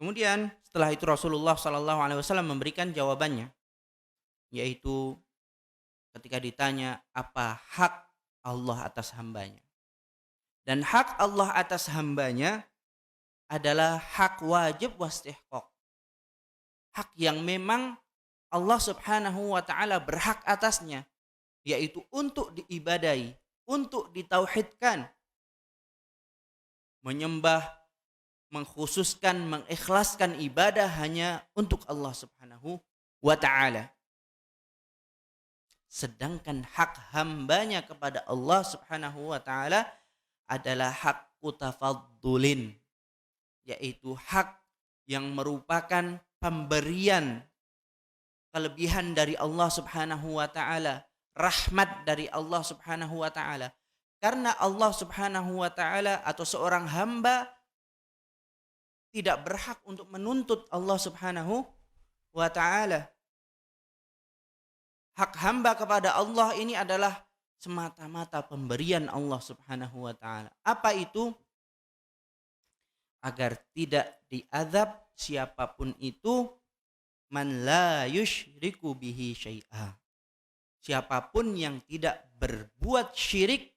Kemudian setelah itu Rasulullah SAW memberikan jawabannya, yaitu ketika ditanya apa hak Allah atas hambanya. Dan hak Allah atas hambanya adalah hak wajib wastihqaq. Hak yang memang Allah Subhanahu wa taala berhak atasnya, yaitu untuk diibadahi, untuk ditauhidkan, menyembah, mengkhususkan, mengikhlaskan ibadah hanya untuk Allah Subhanahu wa taala. Sedangkan hak hambanya kepada Allah Subhanahu wa taala adalah hak kutafaddulin, yaitu hak yang merupakan pemberian kelebihan dari Allah Subhanahu wa taala, rahmat dari Allah Subhanahu wa taala. Karena Allah Subhanahu wa taala atau seorang hamba tidak berhak untuk menuntut Allah Subhanahu wa taala. Hak hamba kepada Allah ini adalah semata-mata pemberian Allah Subhanahu wa taala. Apa itu? Agar tidak diazab siapapun itu, man la yusyriku bihi syai'a. Siapapun yang tidak berbuat syirik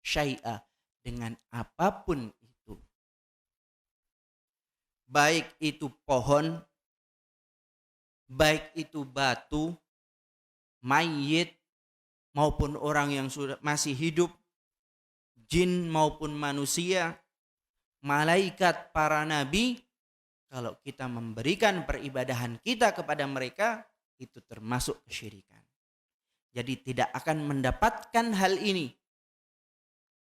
syai'a, dengan apapun itu. Baik itu pohon, baik itu batu, mayit maupun orang yang sudah masih hidup, jin maupun manusia, malaikat, para nabi, kalau kita memberikan peribadahan kita kepada mereka, itu termasuk kesyirikan. Jadi tidak akan mendapatkan hal ini,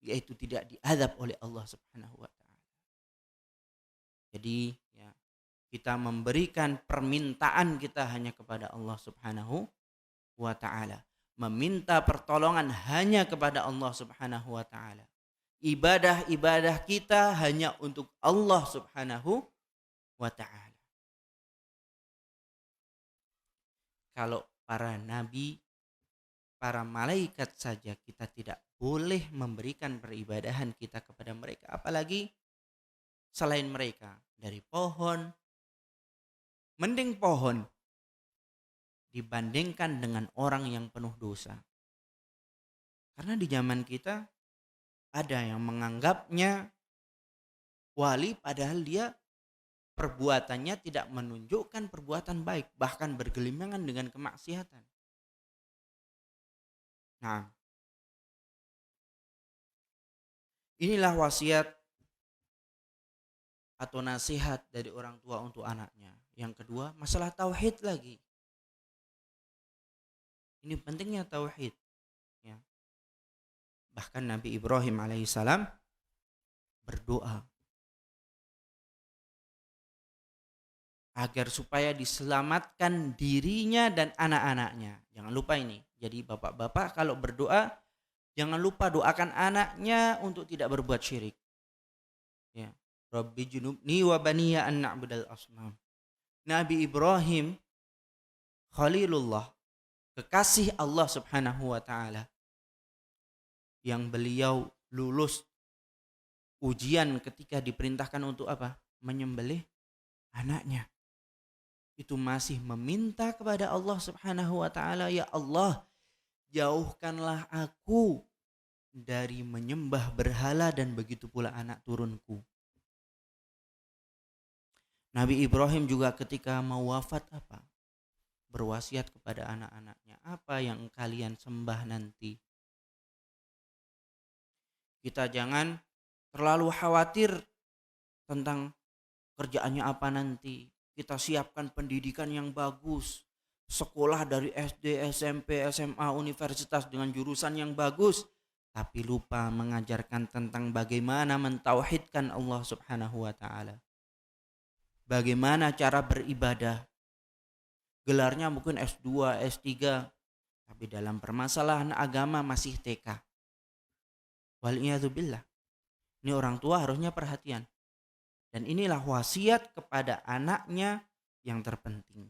yaitu tidak diazab oleh Allah Subhanahu wa taala. Jadi ya, kita memberikan permintaan kita hanya kepada Allah Subhanahu wa taala. Meminta pertolongan hanya kepada Allah Subhanahu wa taala. Ibadah-ibadah kita hanya untuk Allah Subhanahu wa ta'ala. Kalau para nabi, para malaikat saja kita tidak boleh memberikan peribadahan kita kepada mereka, apalagi selain mereka. Dari pohon, mending pohon dibandingkan dengan orang yang penuh dosa. Karena di zaman kita ada yang menganggapnya wali padahal dia perbuatannya tidak menunjukkan perbuatan baik, bahkan bergelimangan dengan kemaksiatan. Nah, inilah wasiat atau nasihat dari orang tua untuk anaknya. Yang kedua, masalah tauhid lagi. Ini pentingnya tauhid. Ya. Bahkan Nabi Ibrahim alaihissalam berdoa agar supaya diselamatkan dirinya dan anak-anaknya. Jangan lupa ini. Jadi bapak-bapak kalau berdoa, jangan lupa doakan anaknya untuk tidak berbuat syirik. Ya. Rabbi junubni wa baniya an na'budal asnam. Nabi Ibrahim Khalilullah, kekasih Allah Subhanahu wa taala, yang beliau lulus ujian ketika diperintahkan untuk apa? Menyembelih anaknya. Itu masih meminta kepada Allah Subhanahu wa taala, ya Allah, jauhkanlah aku dari menyembah berhala dan begitu pula anak turunku. Nabi Ibrahim juga ketika mau wafat apa? Berwasiat kepada anak-anaknya, apa yang kalian sembah nanti. Kita jangan terlalu khawatir tentang kerjaannya apa nanti. Kita siapkan pendidikan yang bagus, sekolah dari SD, SMP, SMA, universitas dengan jurusan yang bagus, tapi lupa mengajarkan tentang bagaimana mentauhidkan Allah Subhanahu wa taala. Bagaimana cara beribadah. Gelarnya mungkin S2, S3, tapi dalam permasalahan agama masih TK. Wal'iyadzubillah. Ini orang tua harusnya perhatian. Dan inilah wasiat kepada anaknya yang terpenting.